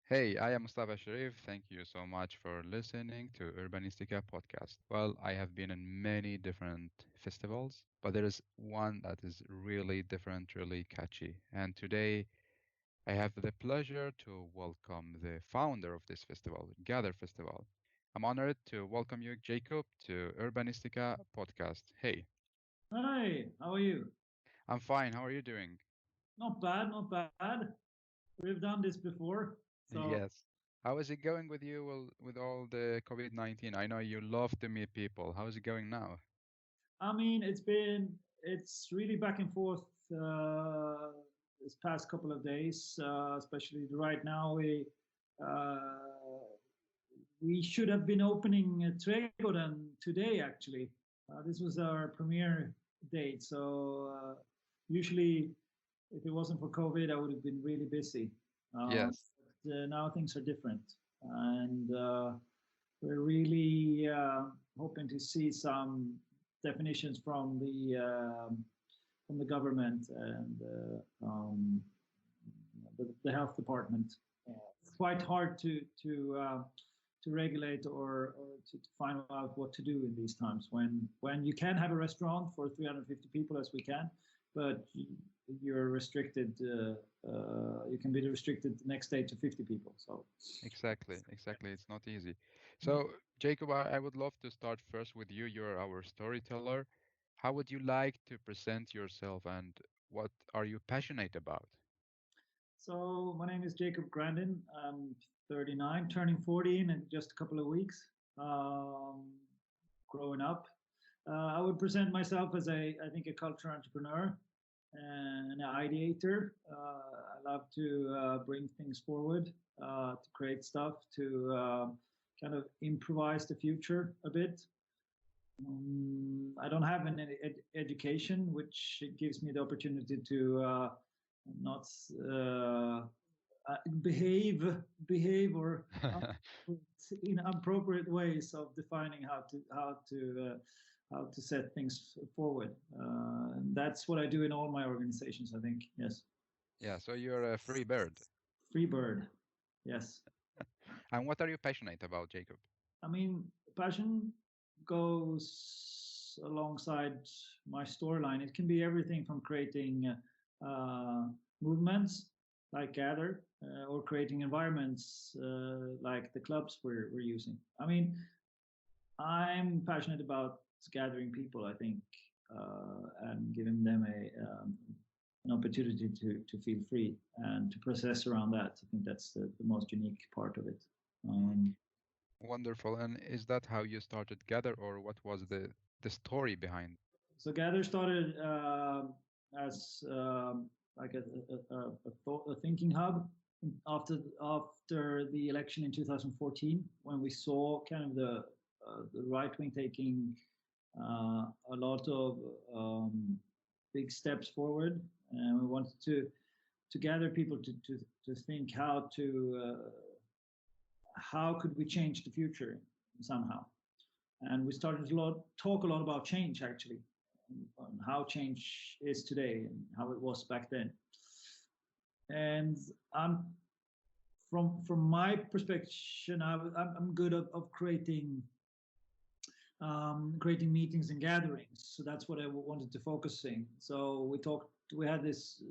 Hey, I am Mustafa Sharif. Thank you so much for listening to Urbanistica podcast. Well, I have been in many different festivals, but there is one that is really different, really catchy. And today I have the pleasure to welcome the founder of this festival, Gather Festival. I'm honored to welcome you, Jacob, to Urbanistica podcast. Hey, Hi, how are you? I'm fine. How are you doing? Not bad, not bad. We've done this before. So, Yes. How is it going with you with all the COVID-19? I know you love to meet people. How is it going now? I mean, it's really back and forth uh, this past couple of days, especially right now. Uh, we should have been opening Trädgården today, actually. This was our premiere date. So, usually, if it wasn't for COVID, I would have been really busy. Yes, But now things are different. And we're really hoping to see some definitions from the government and the health department. It's quite hard to regulate or to find out what to do in these times when you can have a restaurant for 350 people as we can, but you're restricted. You can be restricted the next day to 50 people. So exactly, exactly. It's not easy. So, Jacob, I would love to start first with you. You're our storyteller. How would you like to present yourself and what are you passionate about? So my name is Jakob Grandin. I'm 39, turning 40 in just a couple of weeks. Um, Growing up, I would present myself as I think, a culture entrepreneur and an ideator. I love to bring things forward, to create stuff, to kind of improvise the future a bit. I don't have an education, which gives me the opportunity to not uh, behave or in appropriate ways of defining how to set things forward. That's what I do in all my organizations, I think. Yes. Yeah, so you're a free bird. Free bird. Yes. And what are you passionate about, Jacob? I mean, passion goes alongside my storyline. It can be everything from creating uh, movements like Gather, or creating environments like the clubs we're using. I mean, I'm passionate about gathering people, I think, and giving them an opportunity to feel free and to process around that. I think that's the most unique part of it. Um, Wonderful. And is that how you started Gather, or what was the story behind? So Gather started as like a thinking hub after the election in 2014, when we saw kind of the right wing taking a lot of big steps forward, and we wanted to gather people to think how could we change the future somehow. And we started to talk a lot about change, actually, on how change is today and how it was back then. And I'm from my perspective, I'm good of creating meetings and gatherings. So that's what I wanted to focus in. So we had this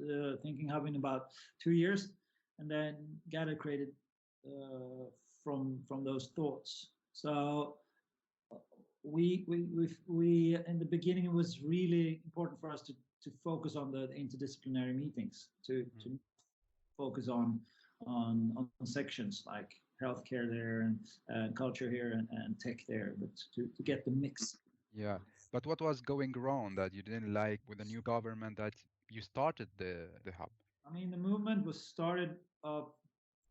thinking hub in about 2 years, and then Gather created uh, from those thoughts. So we in the beginning, it was really important for us to focus on the interdisciplinary meetings, to focus on sections like healthcare there and culture here and tech there, but to get the mix. Yeah. But what was going wrong that you didn't like with the new government that you started the hub? I mean, the movement was started.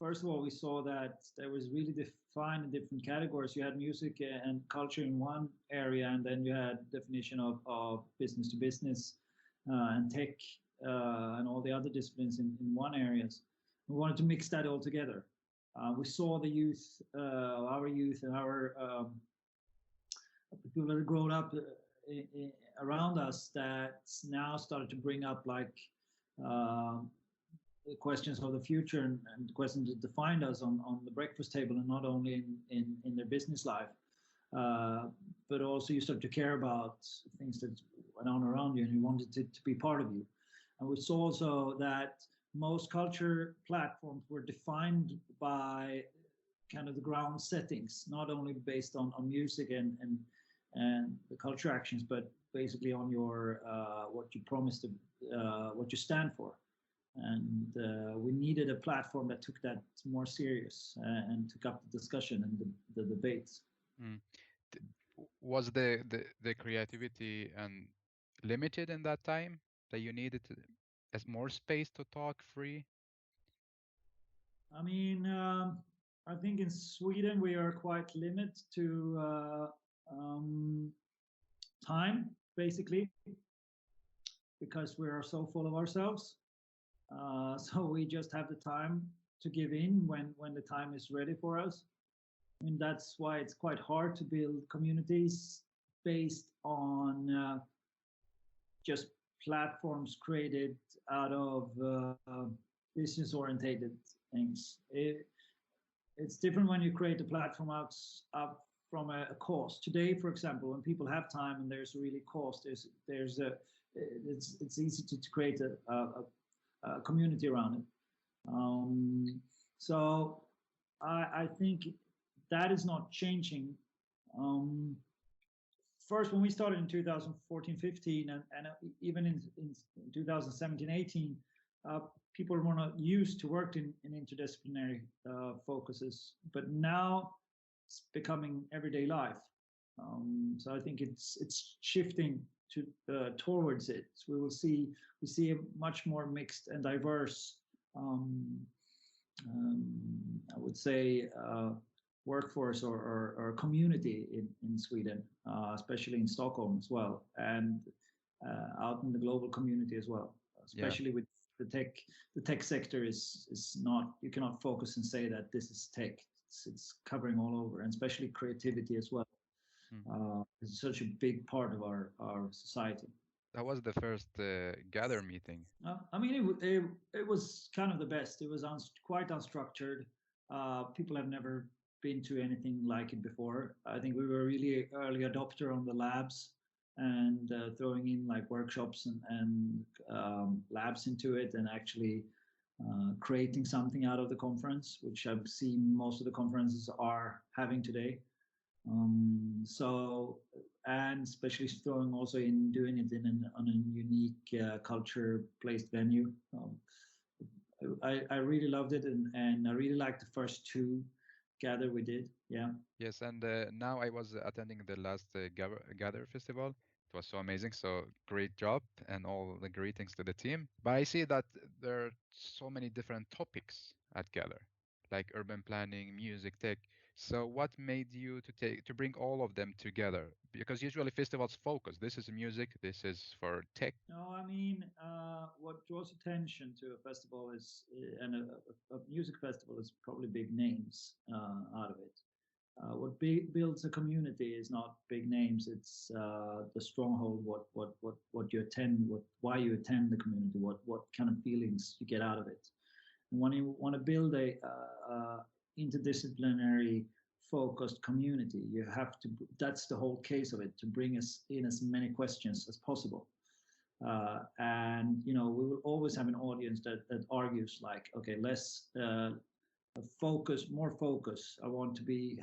First of all, we saw that there was really defined in different categories. You had music and culture in one area, and then you had definition of business to business and tech and all the other disciplines in one areas. We wanted to mix that all together. We saw the our youth, and our people that had grown up around us, that now started to bring up like uh, the questions of the future and the questions that defined us on the breakfast table, and not only in their business life, uh, but also you start to care about things that went on around you, and you wanted it to be part of you. And we saw also that most culture platforms were defined by kind of the ground settings, not only based on music and the culture actions, but basically on your what you promise to, what you stand for. And we needed a platform that took that more serious, and took up the discussion and the debates. Mm. D- Was the creativity and limited in that time that you needed as more space to talk free? I mean, I think in Sweden we are quite limited to um, time, basically, because we are so full of ourselves. So we just have the time to give in when the time is ready for us. And that's why it's quite hard to build communities based on just platforms created out of business orientated things. It's different when you create a platform out from a cause. Today, for example, when people have time and there's really cause, there's a it's easy to create a community around it. Um, so I think that is not changing. Um, First, when we started in 2014, 15, and even in 2017, 18, uh, people were not used to work in interdisciplinary focuses, but now it's becoming everyday life. So I think it's shifting to towards it. So we see a much more mixed and diverse, um, I would say, workforce or community in Sweden, especially in Stockholm as well, and out in the global community as well, Yeah. especially with the tech. The tech sector is not, you cannot focus and say that this is tech. It's covering all over, and especially creativity as well. Mm. It's such a big part of our society. That was the first gather meeting. I mean, it was kind of the best. It was quite unstructured. People have never been to anything like it before. I think we were really early adopter on the labs, and throwing in like workshops and labs into it, and actually creating something out of the conference, which I've seen most of the conferences are having today. So, and especially throwing also in doing it on a unique culture placed venue. I really loved it, and I really liked the first two gather we did. Yeah. Yes, and now I was attending the last Gather Festival. It was so amazing. So great job and all the greetings to the team. But I see that there are so many different topics at Gather, like urban planning, music, tech. So what made you to bring all of them together? Because usually festivals focus. This is music, this is for tech. No, I mean, what draws attention to a festival is, and a music festival is probably big names out of it. What builds a community is not big names. It's the stronghold. What you attend. Why you attend the community. What kind of feelings you get out of it. And when you want to build a interdisciplinary focused community, you have to. That's the whole case of it. To bring us in as many questions as possible. And we will always have an audience that argues like, okay, less focus, more focus. I want to be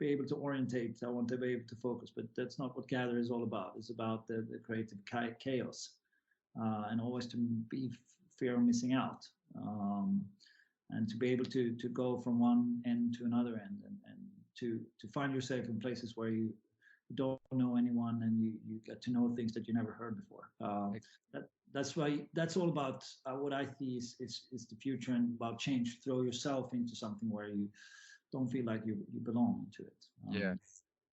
able to orientate. I want to be able to focus, but that's not what Gather is all about. It's about the creative chaos, and always to be fear of missing out, um, and to be able to go from one end to another end, and to find yourself in places where you don't know anyone, and you get to know things that you never heard before. That's why that's all about what I see is the future, and about change. Throw yourself into something where you don't feel like you belong to it. Yeah.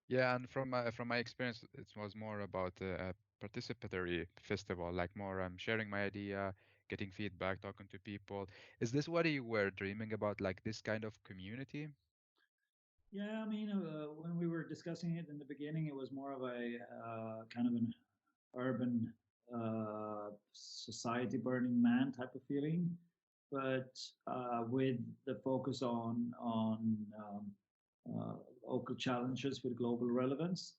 Yeah, and from my experience, it was more about a participatory festival, like more sharing my idea, getting feedback, talking to people. Is this what you were dreaming about, like this kind of community? Yeah, I mean, when we were discussing it in the beginning, it was more of a kind of an urban. society burning man type of feeling, but with the focus on local challenges with global relevance.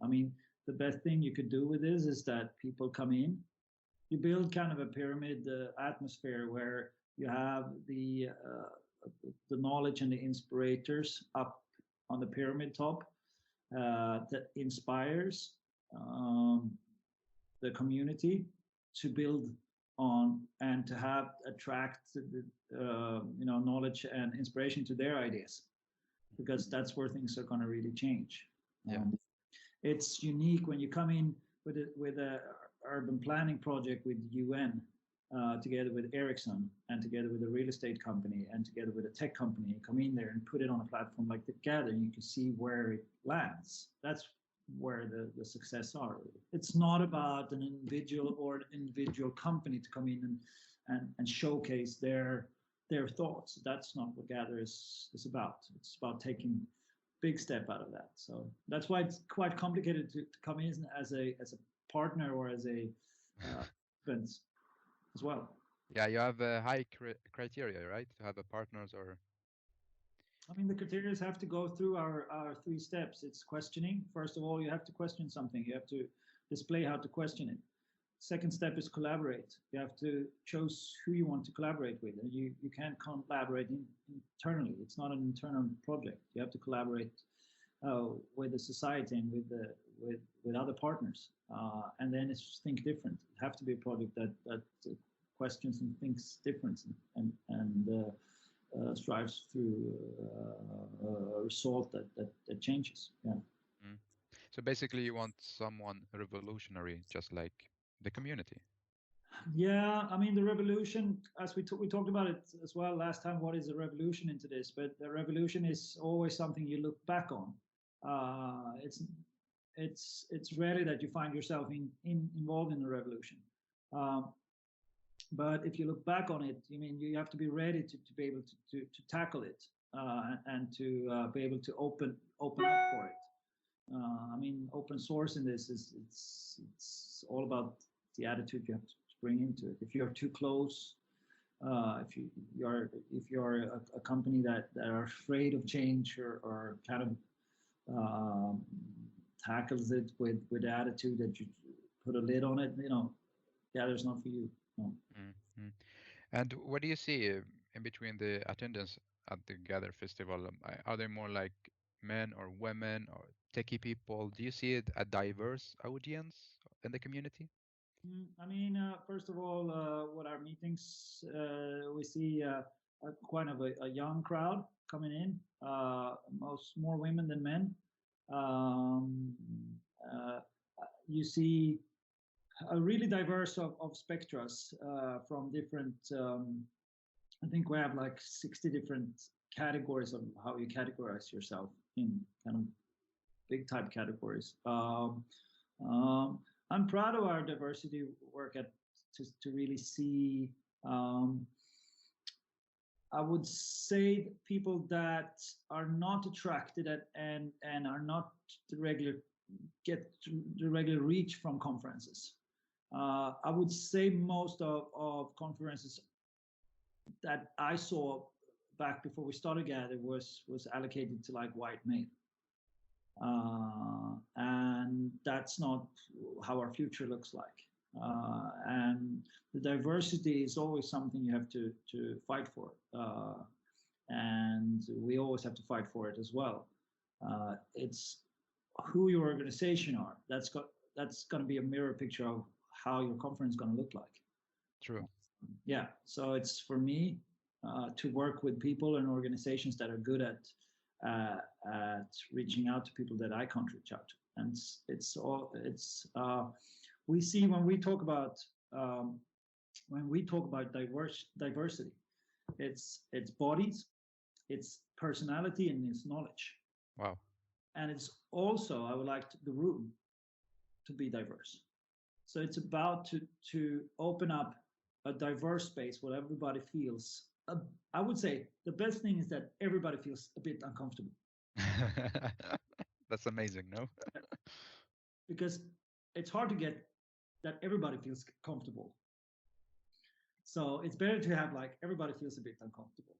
I mean, the best thing you could do with this is that people come in. You build kind of a pyramid atmosphere where you have the knowledge and the inspirators up on the pyramid top that inspires um, the community to build on and to have attract knowledge and inspiration to their ideas, because that's where things are going to really change. Yeah. It's unique when you come in with a urban planning project with UN, together with Ericsson and together with a real estate company and together with a tech company. You come in there and put it on a platform like the Gather, and you can see where it lands. That's where the success are. It's not about an individual or an individual company to come in and showcase their thoughts. That's not what Gather is about. It's about taking big step out of that. So that's why it's quite complicated to come in as a partner or as a friend as well. Yeah, you have a high criteria, right? To have a partners or I mean, the criteria have to go through our three steps. It's questioning. First of all, you have to question something. You have to display how to question it. Second step is collaborate. You have to choose who you want to collaborate with. And you can't collaborate internally. It's not an internal project. You have to collaborate with the society and with other partners. And then it's think different. It have to be a project that questions and thinks different and strives through a result that changes. Yeah. mm. So basically you want someone revolutionary, just like the community. Yeah, I mean the revolution, as we talked about it as well last time. What is a revolution into this? But the revolution is always something you look back on. It's rarely that you find yourself involved in a revolution. Um, but if you look back on it, I mean you have to be ready to be able to tackle it and to be able to open up for it. I mean, open source in this is it's all about the attitude you have to bring into it. If you're too close, if you're a company that are afraid of change or kind of tackles it with attitude that you put a lid on it, yeah, there's not for you. No. Mm-hmm. And what do you see in between the attendance at the Gather Festival? Are they more like men or women or techie people? Do you see it a diverse audience in the community? I mean, first of all, with our meetings, we see quite of a young crowd coming in, most more women than men. Um, uh, you see a really diverse of spectras from different. I think we have like 60 different categories of how you categorize yourself in kind of big type categories. Um, I'm proud of our diversity work to really see. Um, I would say people that are not attracted and are not the regular get the regular reach from conferences. I would say most of conferences that I saw back before we started Gather was allocated to like white male. And that's not how our future looks like. And the diversity is always something you have to fight for, and we always have to fight for it as well. It's who your organization are. That's going to be a mirror picture of how your conference is going to look like. True. Yeah, so it's for me to work with people and organizations that are good at reaching out to people that I can't reach out to, and we see when we talk about diversity, it's bodies, it's personality, and it's knowledge, Wow. and it's also I would like the room to be diverse. So it's about to open up a diverse space where everybody feels. I would say the best thing is that everybody feels a bit uncomfortable. That's amazing, no? Because it's hard to get that everybody feels comfortable. So it's better to have like everybody feels a bit uncomfortable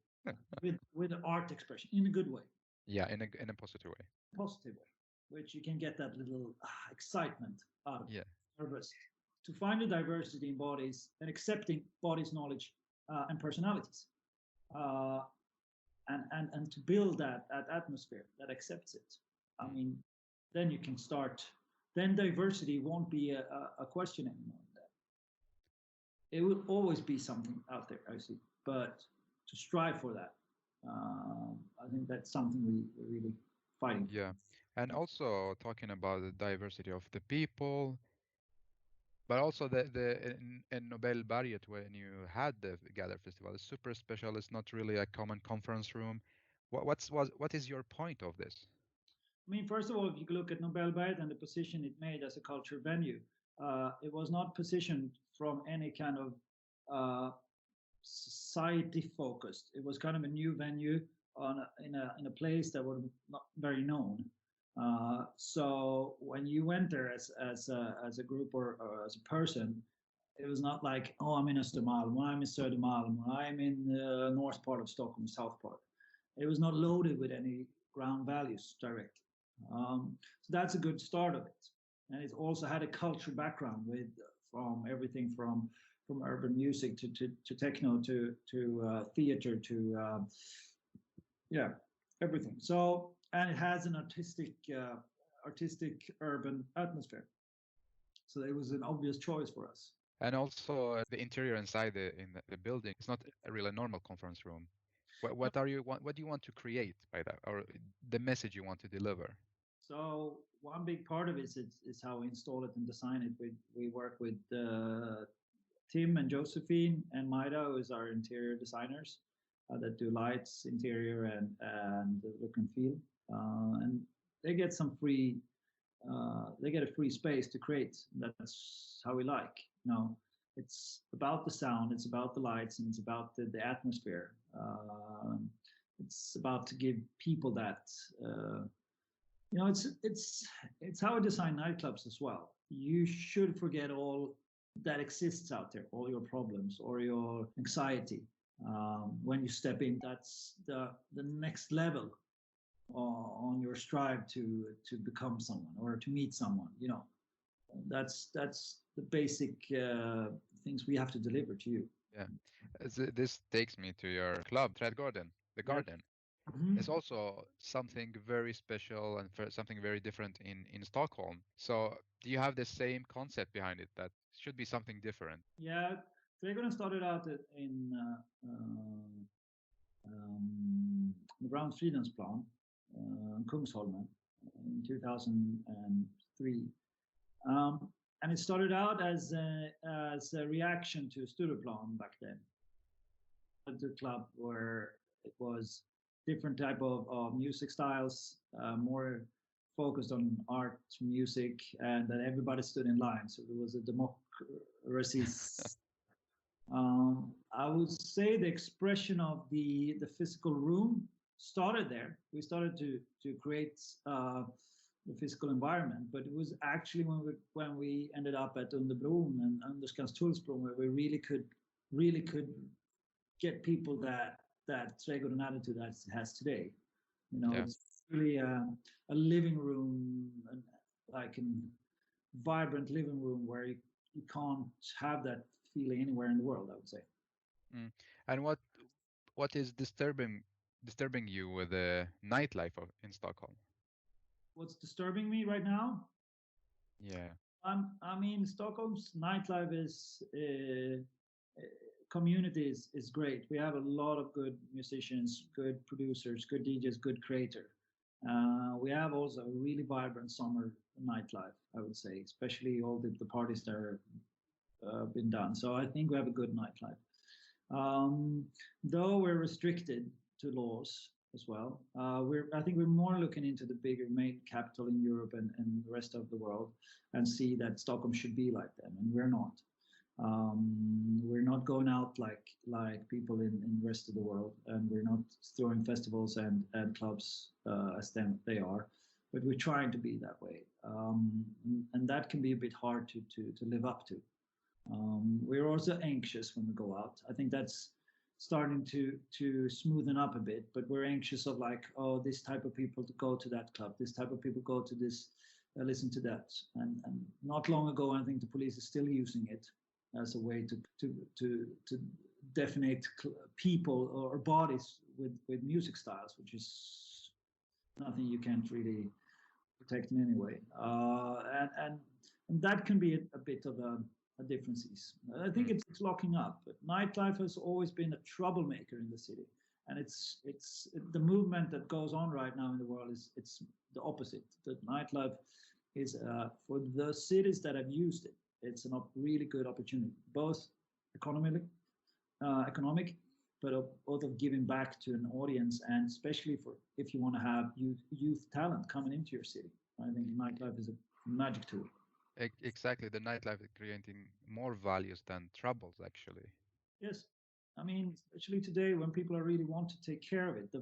with the art expression in a good way, Yeah, in a positive way. positive way, which you can get that little excitement out of Yeah. nervous to find the diversity in bodies and accepting bodies, knowledge, and personalities, uh, and to build that atmosphere that accepts it. I mean, then you can start. Then diversity won't be a question anymore. It will always be something out there, I see. But to strive for that, I think that's something we're really fighting for. Yeah. And also talking about the diversity of the people, but also the in Nobelberget when you had the Gather Festival, it's super special. It's not really a common conference room. What is your point of this? I mean, first of all, if you look at Nobelberget and the position it made as a culture venue, it was not positioned from any kind of society focused. It was kind of a new venue in a place that was not very known. So when you went there as a group or as a person, it was not like, oh, I'm in Östermalm, I'm in Södermalm, I'm in the north part of Stockholm, south part. It was not loaded with any ground values directly. So that's a good start of it. And it also had a culture background with from everything from urban music to techno to theater to yeah, everything. So and it has an artistic urban atmosphere. So it was an obvious choice for us. And also the interior inside the building. It's not a really normal conference room. What do you want to create by that, or the message you want to deliver? So one big part of it is how we install it and design it. We work with Tim and Josephine and Maida, who is our interior designers that do lights, interior, and the look and feel. And they get some free, they get a free space to create. That's how we like. It's about the sound, it's about the lights, and it's about the atmosphere. It's about to give people that. It's how I design nightclubs as well. You should forget all that exists out there, all your problems or your anxiety. When you step in, that's the next level on your strive to become someone or to meet someone. That's the basic things we have to deliver to you. Yeah. This takes me to your club, Trädgården, the Yes. garden. Mhm. It's also something very special and something very different in Stockholm. So do you have the same concept behind it that should be something different? Yeah, they're going to start it out in around Fridhemsplan, Kungsholmen, in 2003. And it started out as a reaction to Stureplan back then. The club where it was different type of music styles, more focused on art, music, and that everybody stood in line. So there was a democracy. I would say the expression of the physical room started there. We started to create the physical environment, but it was actually when we ended up at Underbron and Underskanstullsbron where we really could get people that Trädgården attitude has today. Yeah. It's really a living room, like a vibrant living room where you can't have that feeling anywhere in the world, I would say. And what is disturbing you with the nightlife in Stockholm? What's disturbing me right now? Yeah. I mean, Stockholm's nightlife is community is great. We have a lot of good musicians, good producers, good DJs, good creator. We have also a really vibrant summer nightlife, I would say, especially all the parties that are been done. So I think we have a good nightlife. Though we're restricted to laws as well, I think we're more looking into the bigger main capital in Europe and the rest of the world and see that Stockholm should be like them, and we're not. We're not going out like people in the rest of the world, and we're not throwing festivals and clubs as they are. but we're trying to be that way, and that can be a bit hard to live up to. We're also anxious when we go out. I think that's starting to smoothen up a bit, but we're anxious of like, oh, this type of people to go to that club, this type of people go to this, listen to that, and not long ago, I think the police is still using it as a way to definite people or bodies with music styles, which is nothing you can't really protect in any way, and that can be a bit of a differences. I think it's locking up. But nightlife has always been a troublemaker in the city, and it's the movement that goes on right now in the world is it's the opposite. The nightlife is for the cities that have used it. It's a really good opportunity, both economic, but both of giving back to an audience, and especially for if you want to have youth talent coming into your city. I think nightlife is a magic tool. Exactly, the nightlife is creating more values than troubles, actually. Yes, I mean, especially today when people are really want to take care of it, the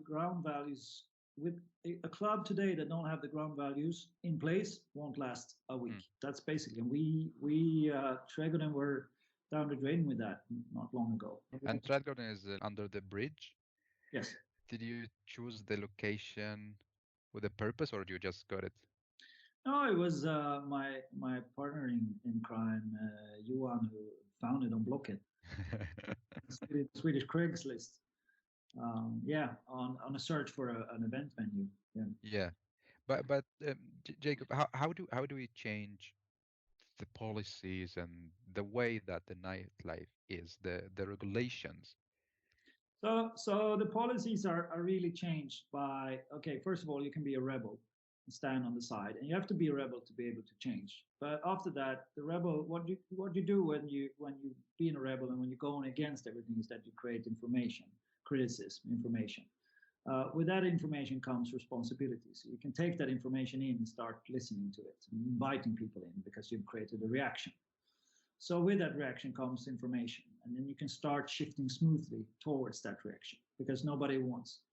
ground values with a club today that don't have the ground values in place won't last a week. That's basically, and we Trädgården were down the drain with that not long ago. And Trädgården is under the bridge. Yes. Did you choose the location with a purpose, or you just got it? No, it was my partner in crime, Johan, who found it on Blocket, Swedish Craigslist. On a search for an event venue. Yeah, but Jacob, how do we change the policies and the way that the nightlife is, the regulations? So the policies are really changed by, okay, first of all, you can be a rebel and stand on the side, and you have to be a rebel to be able to change. But after that, the rebel, what you do when you being a rebel and when you're going against everything is that you create information, criticism, information. With that information comes responsibilities. You can take that information in and start listening to it and inviting people in because you've created a reaction. So with that reaction comes information, and then you can start shifting smoothly towards that reaction because nobody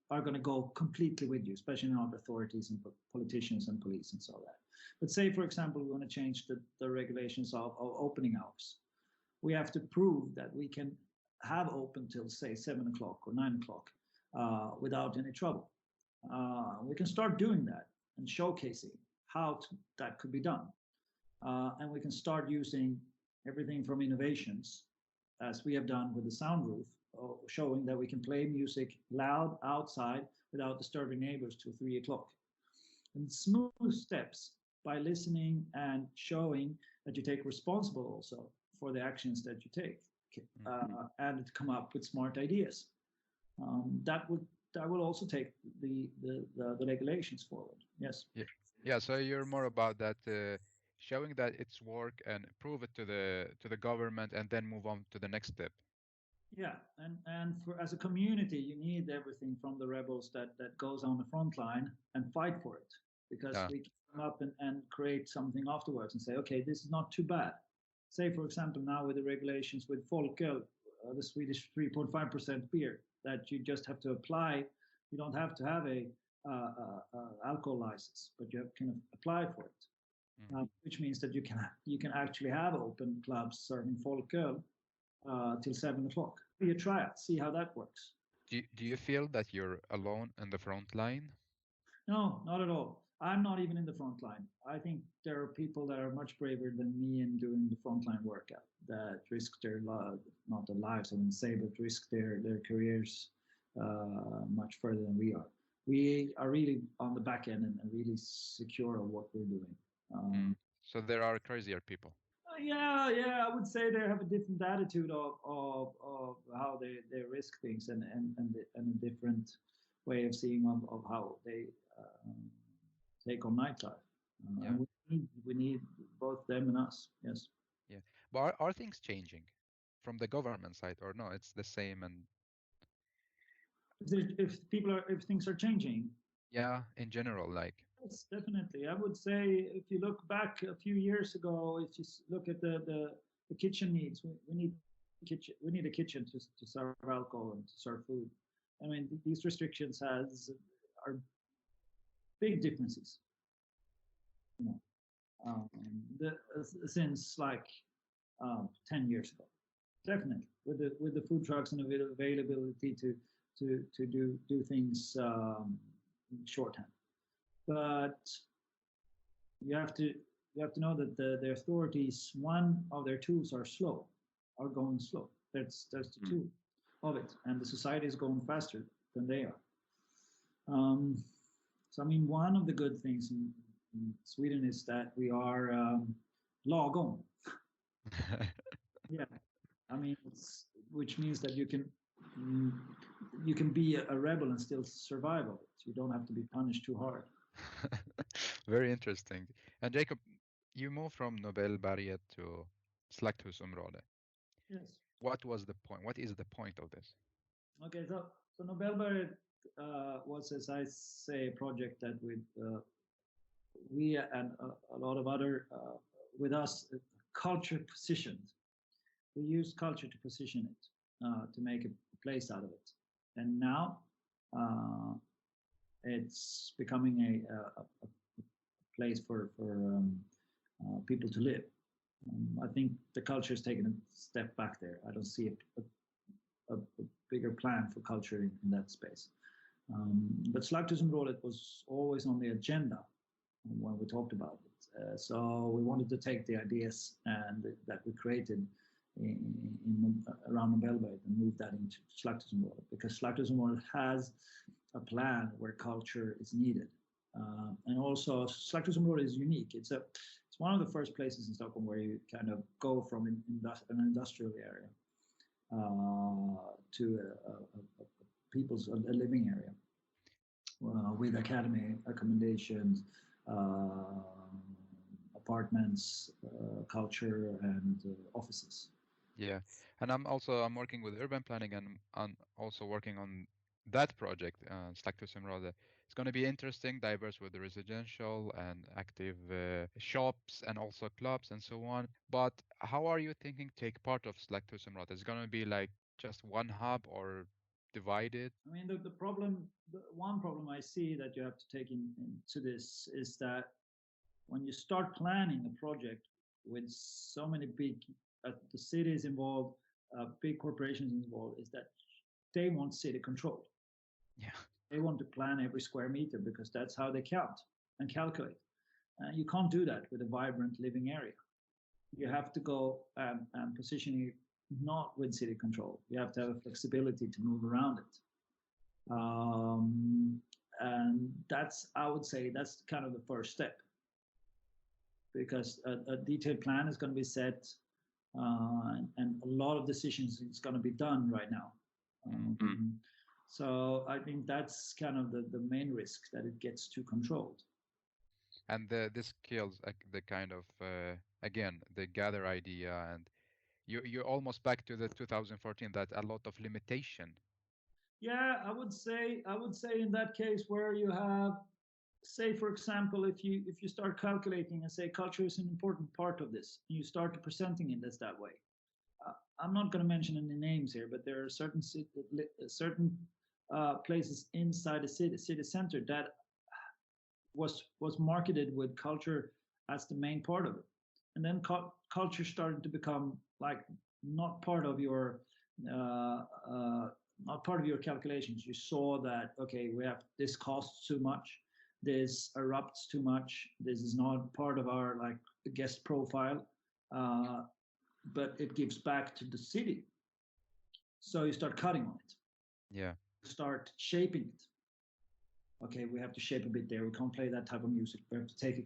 are going to go completely with you, especially not authorities and politicians and police and so that. But say, for example, we want to change the regulations of opening hours. We have to prove that we can have open till, say, 7 o'clock or 9 o'clock without any trouble. We can start doing that and showcasing how that could be done. And we can start using everything from innovations, as we have done with the sound roof, showing that we can play music loud outside without disturbing neighbors till 3 o'clock. And smooth steps by listening and showing that you take responsible also for the actions that you take, and come up with smart ideas. That will also take the regulations forward. Yes. Yeah. So you're more about that, showing that it's work and prove it to the government, and then move on to the next step. Yeah, and for as a community, you need everything from the rebels that goes on the front line and fight for it, because we can come up and create something afterwards and say, okay, this is not too bad. Say, for example, now with the regulations with Folköl, the Swedish 3.5% beer, that you just have to apply. You don't have to have a alcohol license, but you can apply for it, which means that you can actually have open clubs serving Folköl till 7 o'clock. You try it, see how that works. Do you feel that you're alone in the front line? No, not at all. I'm not even in the front line. I think there are people that are much braver than me in doing the frontline workout, that risk their not their lives, I wouldn't say, but risk their careers much further than we are. We are really on the back end and really secure of what we're doing. So there are crazier people. Yeah, I would say they have a different attitude of how they risk things and a different way of seeing of how they take on nightlife. And we need both them and us. Yes. Yeah, but are things changing from the government side, or no? It's the same. And if things are changing. Yeah, in general, like. Yes, definitely. I would say if you look back a few years ago, if you look at the kitchen needs, we need a kitchen to serve alcohol and to serve food. I mean, these restrictions are big differences. You know, um, since like 10 years ago, definitely with the food trucks and the availability to do things shorthand. But you have to know that the authorities, one of their tools are going slow. That's the tool of it, and the society is going faster than they are. So I mean, one of the good things in Sweden is that we are lagom. Yeah, I mean, which means that you can be a rebel and still survive of it. You don't have to be punished too hard. Very interesting. And Jacob, you moved from Nobelberget to Slakthusområde. Yes. What was the point? What is the point of this? Okay, so Nobelberget was, as I say, a project that we and a lot of other with us culture positioned. We used culture to position it to make a place out of it, and now it's becoming a place for people to live. I think the culture has taken a step back there. I don't see a bigger plan for culture in that space. But Slakthusområdet was always on the agenda when we talked about it. So we wanted to take the ideas that we created around Nobelberget and move that into Slakthusområdet, because Slakthusområdet has a plan where culture is needed. And also Slakthusområdet is unique. It's one of the first places in Stockholm where you kind of go from an industrial area to a people's living area with academy accommodations, apartments, culture, and offices. Yeah, and I'm working with urban planning, and I'm also working on that project, Slakthusområde. It's going to be interesting, diverse with the residential and active shops and also clubs and so on. But how are you thinking to take part of Slakthusområde? Is it going to be like just one hub or divided? I mean, the one problem I see that you have to take into this is that when you start planning a project with so many big, the city is involved, big corporations involved, is that they want city control. Yeah. They want to plan every square meter because that's how they count and calculate. You can't do that with a vibrant living area. You have to go and position it not with city control. You have to have a flexibility to move around it. And I would say that's kind of the first step, because a detailed plan is going to be set, and a lot of decisions is going to be done right now. So I think that's kind of the main risk, that it gets too controlled. And this kills the kind of again the gather idea, and you're almost back to the 2014, that a lot of limitation. Yeah, I would say in that case where you have, say for example, if you start calculating and say culture is an important part of this, and you start presenting it as that way. I'm not going to mention any names here, but there are certain places inside the city center that was marketed with culture as the main part of it, and then culture started to become like not part of your calculations. You saw that, okay, this costs too much, this erupts too much, this is not part of our like guest profile, but it gives back to the city. So you start cutting on it. Yeah. Start shaping it. Okay, we have to shape a bit there. We can't play that type of music. We have to take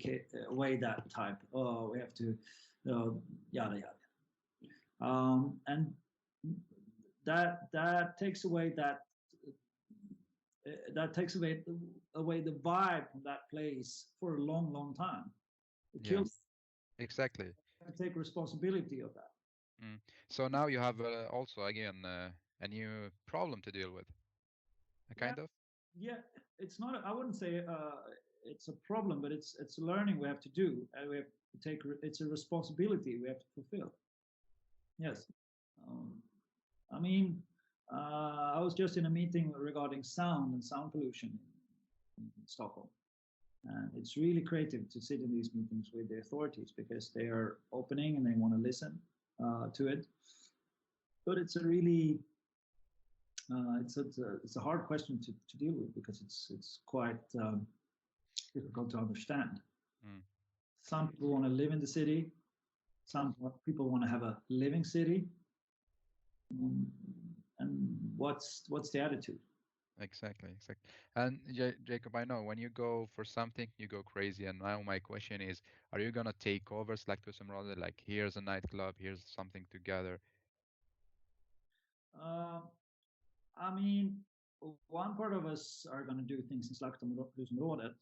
away that type. Oh, we have to, yada yada. And that takes away away the vibe from that place for a long time. It kills. Exactly. You have to take responsibility of that. So now you have also again a new problem to deal with. Kind of. Yeah, it's not. I wouldn't say it's a problem, but it's a learning we have to do, and we have to take. It's a responsibility we have to fulfill. Yes, I mean, I was just in a meeting regarding sound and sound pollution in Stockholm, And it's really creative to sit in these meetings with the authorities because they are opening and they want to listen to it. But it's a really it's a hard question to deal with because it's quite difficult to understand. Mm. Some people want to live in the city. Some people want to have a living city. Mm, and what's the attitude? Exactly, exactly. And Jacob, I know when you go for something, you go crazy. And now my question is, are you gonna take over Slaktusum rather like here's a nightclub, here's something to gather? Uh, I mean, one part of us are going to do things in Slakterområdet.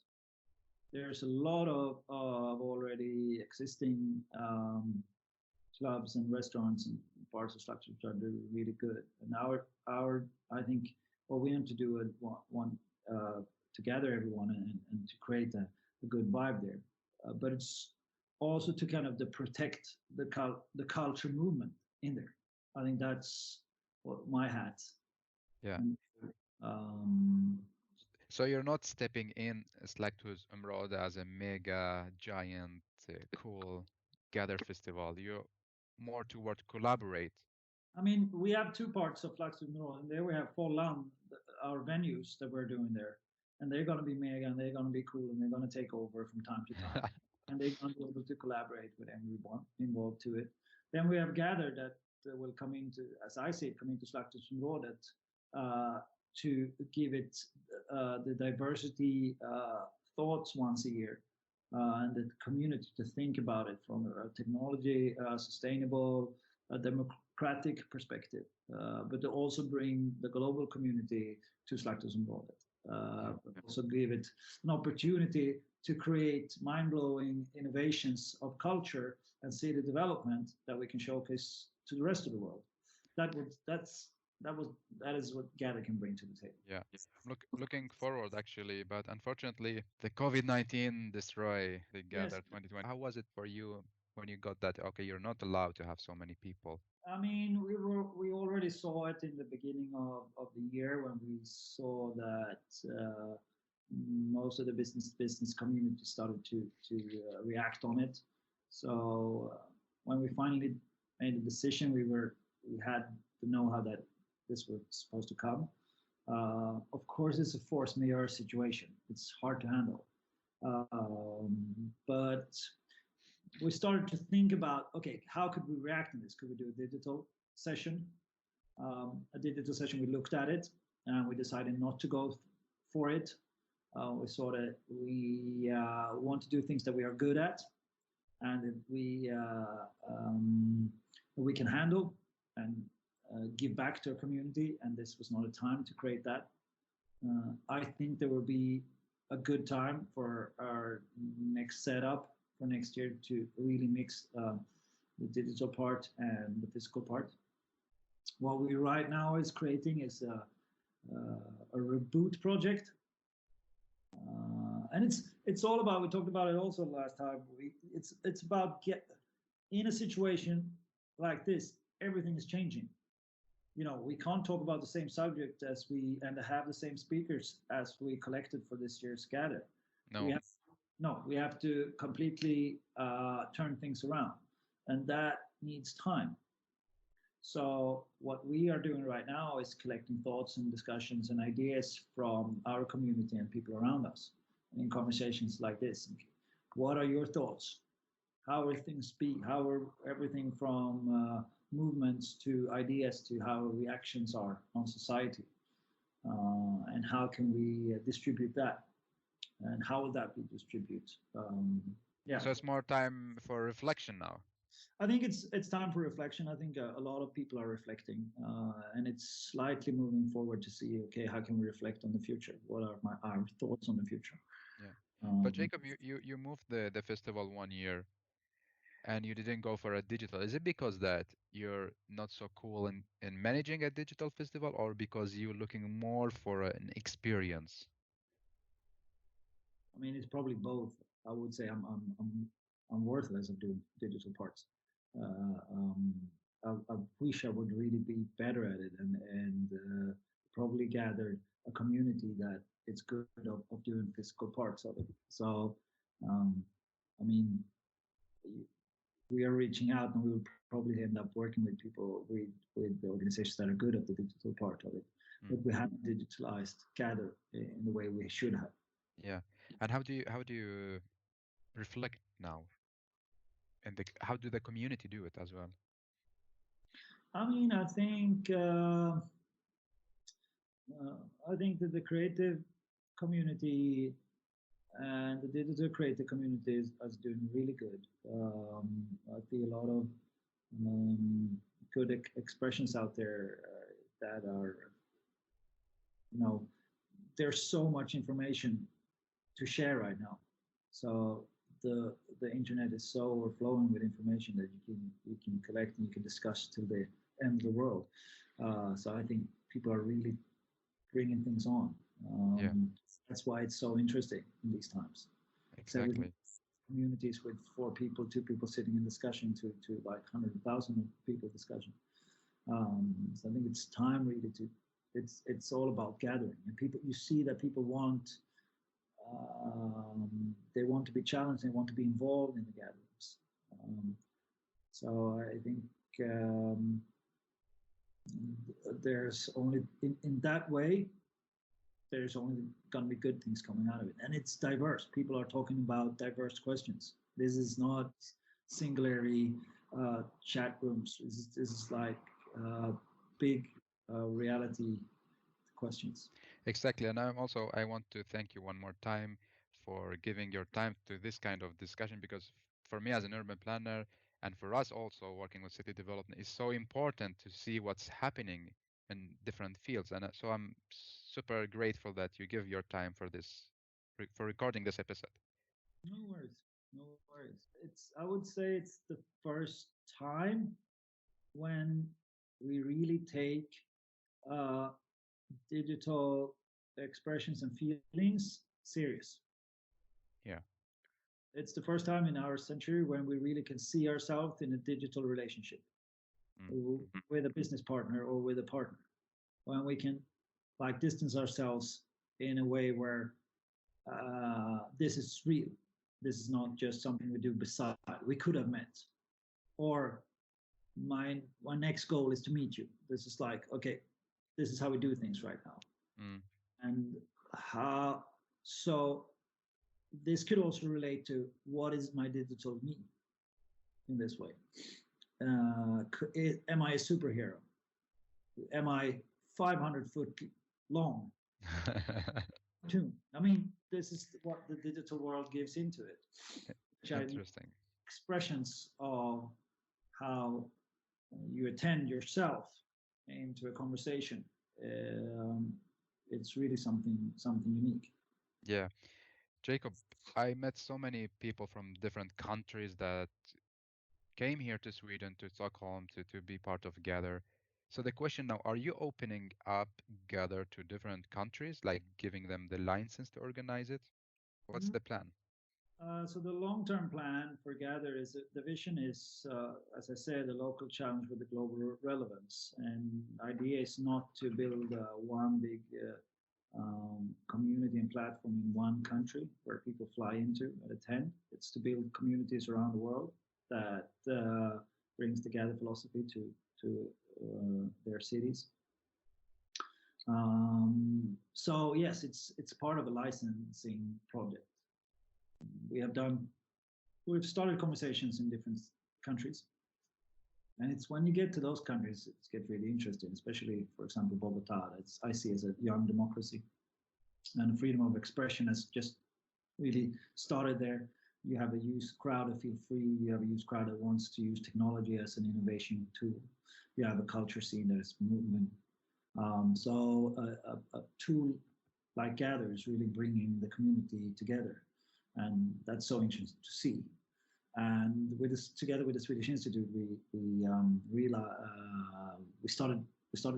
There's a lot of already existing clubs and restaurants and bars of Slakter which are doing really good. And our I think what we want to do is one to gather everyone and to create a good vibe there. But it's also to kind of protect the culture movement in there. I think that's what my hat. Yeah. And, um, So you're not stepping in Slaktusum rather as a mega giant cool gather festival. You're more toward collaborate. I mean, we have two parts of Flaxseed Mineral, and there we have Folland, our venues that we're doing there, and they're going to be mega, and they're going to be cool, and they're going to take over from time to time, and they're going to be able to collaborate with everyone involved to it. Then we have Gather that will come into, as I see it, come into Slaktusområdet to give it the diversity thoughts once a year. And the community to think about it from a technology, sustainable, democratic perspective, but to also bring the global community to Slaktusområdet. Also give it an opportunity to create mind-blowing innovations of culture and city development that we can showcase to the rest of the world. That would that's that was that is what Gather can bring to the table. Yeah, looking forward actually, but unfortunately, the COVID-19 destroy the Yes, Gather 2020. How was it for you when you got that? Okay, you're not allowed to have so many people. I mean, we already saw it in the beginning of the year when we saw that most of the business community started to react on it. So when we finally made the decision, we had to know how that this was supposed to come. Of course, it's a force majeure situation. It's hard to handle, but we started to think about, okay, how could we react to this? Could we do a digital session? A digital session, we looked at it and we decided not to go for it. We saw that we want to do things that we are good at and that we can handle and give back to our community. And this was not a time to create that. I think there will be a good time for our next setup for next year to really mix the digital part and the physical part. What we right now is creating is a reboot project, and it's all about. We talked about it also last time. It's about get in a situation like this. Everything is changing. You know, we can't talk about the same subject as we and have the same speakers as we collected for this year's gather. We No. have no, we have to completely turn things around, and that needs time. So what we are doing right now is collecting thoughts and discussions and ideas from our community and people around us in conversations like this. What are your thoughts? How are things be? How are everything from movements to ideas to how reactions are on society? And how can we distribute that? And how will that be distributed? Yeah, So it's more time for reflection now. I think it's time for reflection. I think a lot of people are reflecting, and it's slightly moving forward to see, okay, how can we reflect on the future? What are our thoughts on the future? Yeah. But Um, Jacob, you moved the festival 1 year and you didn't go for a digital. Is it because that you're not so cool in managing a digital festival, or because you're looking more for an experience? I mean, it's probably both. I would say I'm worthless at doing digital parts. Uh, um, I wish I would really be better at it and probably gathered. a community that it's good of doing physical parts of it. So, um, I mean, we are reaching out, and we will probably end up working with people with the organizations that are good at the digital part of it, Mm. but we haven't digitalized Gather in the way we should have. Yeah. And how do you reflect now? And how do the community do it as well? I mean, I think that the creative community and the digital creative community is doing really good. I see a lot of good expressions out there that are, you know, there's so much information to share right now. So the internet is so overflowing with information that you can collect and you can discuss till the end of the world. So I think people are really bringing things on. Yeah, That's why it's so interesting in these times. So with exactly. communities with 4 people, 2 people sitting in discussion to like 100,000 people discussion. So I think it's time really to. It's all about gathering, and people. You see that people want. They want to be challenged. They want to be involved in the gatherings. Um, so I think um, there's only in that way there's only going to be good things coming out of it. And it's diverse. People are talking about diverse questions. This is not singularly chat rooms. This is like big reality questions. Exactly. And I want to thank you one more time for giving your time to this kind of discussion, because for me as an urban planner and for us also working with city development, it's so important to see what's happening in different fields. And so I'm super grateful that you give your time for this, for recording this episode. No worries. No worries. It's I would say it's the first time when we really take uh, digital expressions and feelings serious. Yeah. It's the first time in our century when we really can see ourselves in a digital relationship Mm. with a business partner or with a partner. When we can like distance ourselves in a way where this is real. This is not just something we do beside. We could have met, or my next goal is to meet you. This is like okay, this is how we do things right now, Mm. and how so this could also relate to what is my digital me in this way. Am I a superhero? Am I 500 foot long? Cartoon. I mean, this is what the digital world gives into it, which I Interesting. expressions of how you attend yourself into a conversation. Um, it's really something unique. Yeah. Jacob, I met so many people from different countries that came here to Sweden, to Stockholm, to be part of Gather. So the question now, are you opening up Gather to different countries, like giving them the license to organize it? What's the plan? So the long-term plan for Gather is the vision is, as I said, a local challenge with a global relevance. And the idea is not to build one big community and platform in one country where people fly into and attend. It's to build communities around the world that brings the Gather philosophy to their cities. So yes, it's part of a licensing project. We have done we've started conversations in different countries. And it's when you get to those countries, it gets really interesting, especially, for example, Bogota. That's I see as a young democracy. And freedom of expression has just really started there. You have a youth crowd that feel free. You have a youth crowd that wants to use technology as an innovation tool. You have a culture scene that is moving. So a tool like Gather is really bringing the community together. And that's so interesting to see. And with this, together with the Swedish Institute, we started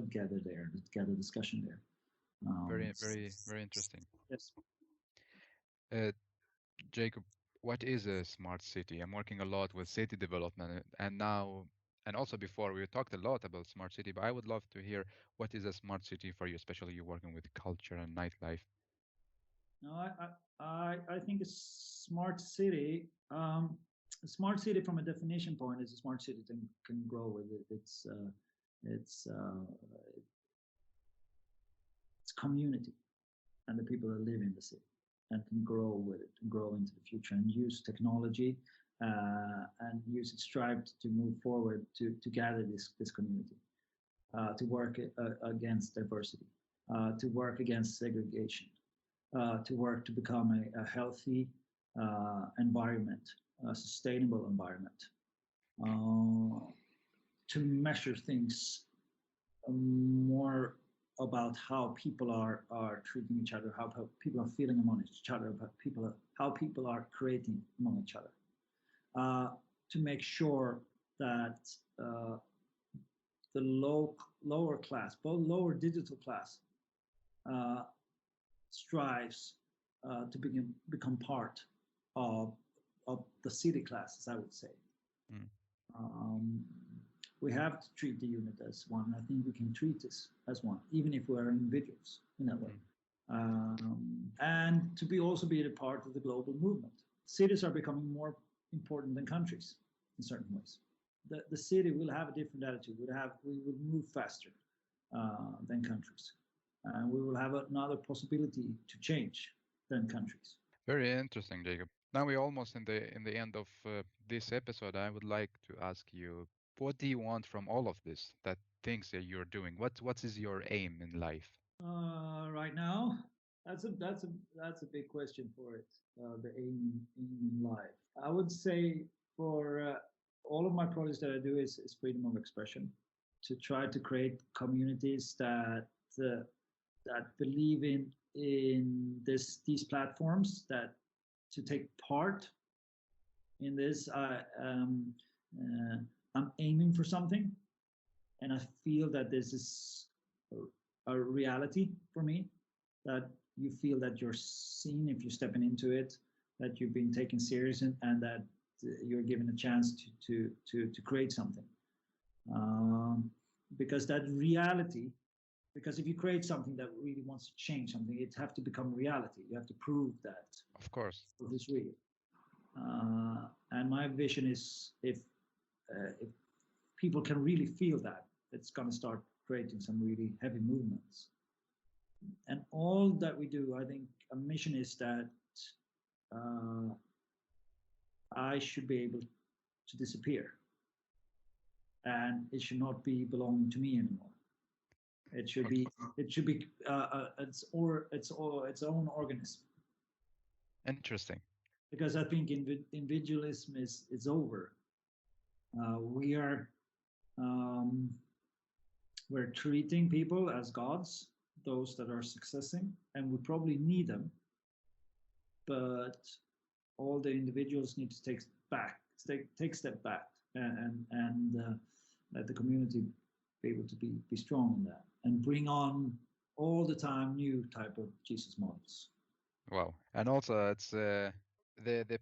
Gather there, Gather discussion there. Very, very, very interesting. Yes. Uh, Jacob, what is a smart city? I'm working a lot with city development, and now And also before we talked a lot about smart city, but I would love to hear what is a smart city for you, especially you working with culture and nightlife. No, I think a smart city, a smart city from a definition point is a smart city that can grow with it. It's it's community and the people that live in the city and can grow with it and grow into the future and use technology and use its strive to move forward to gather this community, to work against diversity, to work against segregation, to work to become a healthy environment, a sustainable environment, uh, to measure things more about how people are treating each other, how people are feeling among each other, how people are creating among each other, uh, to make sure that uh, the lower class, both lower digital class, uh, strives to become part of the city classes, I would say. Mm, Um, we have to treat the unit as one. I think we can treat this as one, even if we are individuals in that way. mm. And to be also be a part of the global movement. Cities are becoming more important than countries in certain ways. The city will have a different attitude. We will move faster than countries, and we will have another possibility to change than countries. Very interesting, Jacob. Now we're almost in the end of this episode. I would like to ask you, what do you want from all of this? That things that you're doing. What is your aim in life? Right now, that's a big question for it. The aim in life. I would say for all of my projects that I do is freedom of expression. To try to create communities uh, that believe in these platforms, that to take part in this. Uh, I'm aiming for something, and I feel that this is a reality for me. That you feel that you're seen if you're stepping into it, that you've been taken serious, and that you're given a chance to create something. Um, because that reality, because if you create something that really wants to change something, it have to become reality. You have to prove that Of course. it is real. And my vision is if people can really feel that, it's going to start creating some really heavy movements. And all that we do, I think a mission is that uh, I should be able to disappear, and it should not be belonging to me anymore. It should Okay. be its own organism. Interesting. Because I think individualism is over. We are um, we're treating people as gods, those that are successing, and we probably need them, but all the individuals need to take step back, and let the community be able to be strong in that and bring on all the time new type of Jesus models. Wow. And also, it's the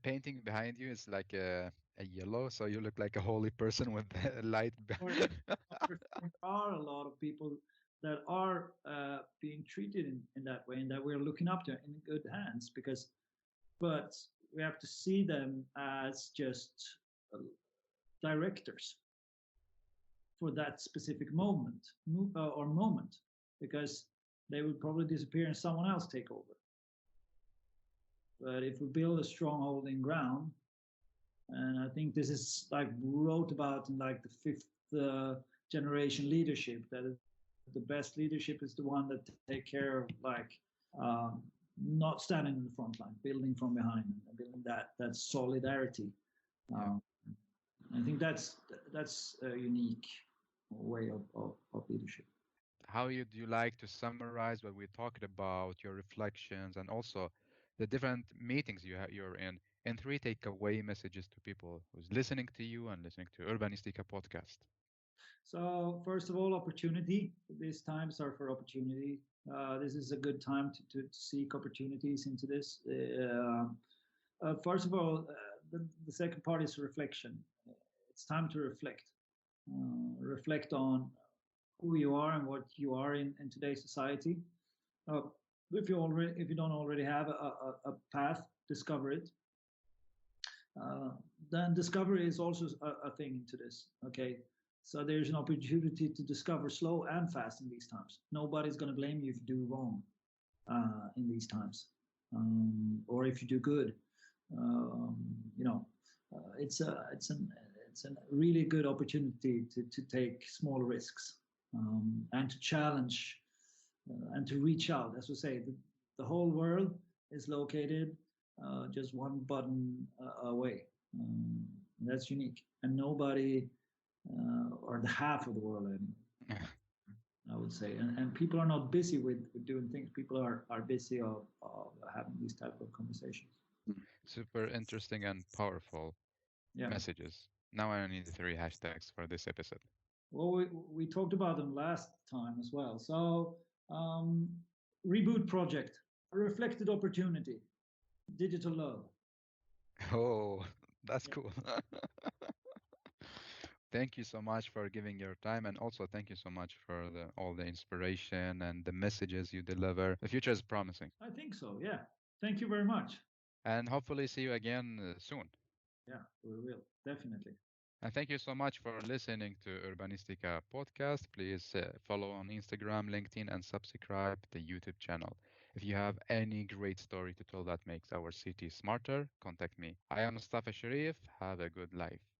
painting behind you is like a yellow, so you look like a holy person with a light. Or there are a lot of people that are being treated in that way and that we're looking up to in good hands, because but we have to see them as just uh, directors for that specific moment, because they will probably disappear and someone else take over. But if we build a stronghold in ground, and I think this is like wrote about in like the fifth generation leadership, that the best leadership is the one that take care of like not standing in the front line, building from behind, and building that solidarity. Yeah. Um, I think that's a unique way of leadership. How do you like to summarize what we talked about, your reflections, and also the different meetings you're in, and three takeaway messages to people who's listening to you and listening to Urbanistica podcast? So first of all, opportunity. These times are for opportunity. This is a good time to seek opportunities into this. First of all, the second part is reflection. It's time to reflect. reflect on who you are and what you are in today's society. Uh, if you don't already have a path, discover it. Uh, then discovery is also a thing into this. Okay, so there's an opportunity to discover slow and fast in these times. Nobody's going to blame you if you do wrong in these times, or if you do good. Um, you know, it's a really good opportunity to take small risks and to challenge and to reach out. As we say, the whole world is located just one button away. That's unique, and nobody, or the half of the world, I would say, and people are not busy with doing things. People are busy of having these type of conversations. Super interesting and powerful Yeah. messages. Now I need three hashtags for this episode. Well, we talked about them last time as well. So, um, reboot project, reflected opportunity, digital love. Oh, that's Yeah. cool. Thank you so much for giving your time, and also thank you so much for all the inspiration and the messages you deliver. The future is promising, I think so. Yeah. Thank you very much. and hopefully see you again soon. Yeah, we will definitely. And thank you so much for listening to Urbanistica podcast. Please follow on Instagram, LinkedIn, and subscribe the YouTube channel. If you have any great story to tell that makes our city smarter, contact me. I am Mustafa Sharif. Have a good life.